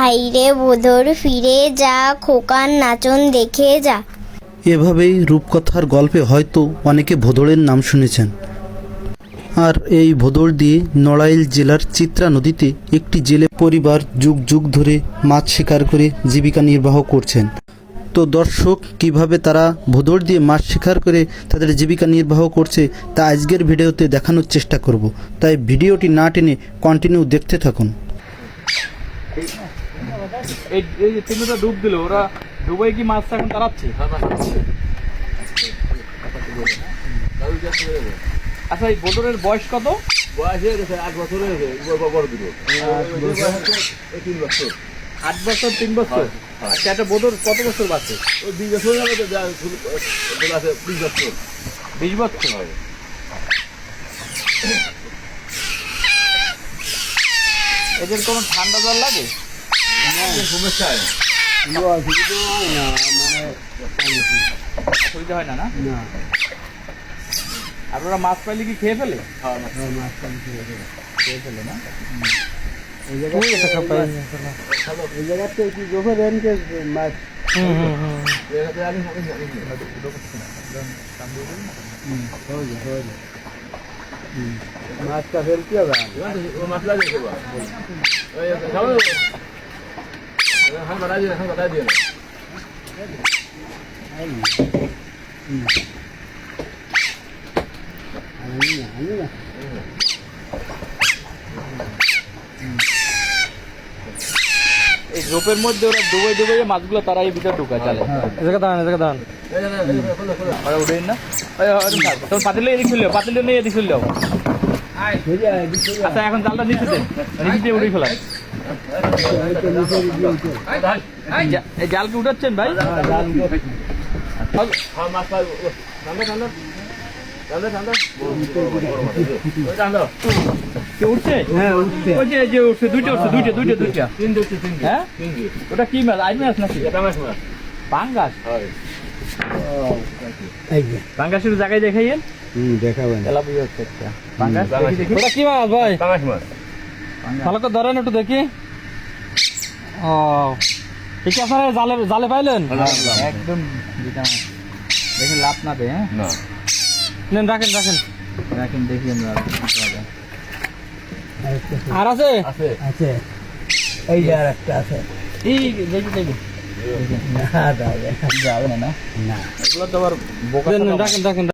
ভাইরে ভোদর ফিরে যা, খোকার নাচন দেখে যা। এভাবেই রূপকথার গল্পে হয়তো অনেকে ভোদড়ের নাম শুনেছেন। আর এই ভোদড় দিয়ে নড়াইল জেলার চিত্রা নদীতে একটি জেলে পরিবার যুগ যুগ ধরে মাছ শিকার করে জীবিকা নির্বাহ করছেন। তো দর্শক, কিভাবে তারা ভোদড় দিয়ে মাছ শিকার করে তাদের জীবিকা নির্বাহ করছে তা আজকের ভিডিওতে দেখানোর চেষ্টা করব। তাই ভিডিওটি না টেনে কন্টিনিউ দেখতে থাকুন। এই যে তিনটা ডুব দিল, ওরা ডুবে কি মাছ এখন তাড়াচ্ছে? আচ্ছা, এই বোটরের বয়স কত? বয়স হয়ে গেছে 8 বছর হয়ে গেছে। বড় দুটো 3 বছর। 8 বছর 3 বছর। আচ্ছা, একটা বোটর কত বছর বাঁচে? ওই 20 বছর হয়ে গেছে, 20 বছর। 20 বছর হবে। এদের কোনো ঠান্ডা জল লাগে? সমস্যা হয় অসুবিধা হয় না? না, আপনারা মাছ পাইলে কি খেয়ে ফেলে? খেয়ে ফেলে না? মাছটা ফেল কি হবে? মাছ লাগে দিয়ে এই রোপের মধ্যে ওরা ডুবে ডুবে মাছগুলো তারা এই ভিতরে ঢুকায় চালে। দাঁড়ান ওরা উঠেন না। তোর পাতিলে এদিক খুললেও, পাতিলে নিয়ে এদিক খুললেও। আচ্ছা, এখন জালটা নিচে দেন, নিচে দিয়ে উঠে ফেলান। এই জাল কি উঠাচ্ছেন ভাই? মাছ পাই কি উঠছে? ওই যে উঠছে, দুইটা উঠছে, দুইটা। হ্যাঁ, ওটা কি মাছ? আইন মাছ নাকি? পাঙ্গাস। পাঙ্গাসের জায়গায় দেখাইয়েন। দেখাবেন। তেলাপিয়া হচ্ছে একটা পাঙ্গাস। দেখি ওটা কি মাছ ভাই? ভালো করে ধরেন একটু দেখি। ও, ঠিক আছে, জালে পাইলেন? একদম দেখেন, লাভ না দে। হ্যাঁ, নেন, রাখেন দেখি আমরা আর আছে। আছে, এই যে আর একটা আছে। এই দেখি না, যাবে না। এগুলো তো আবার বোকা। রাখেন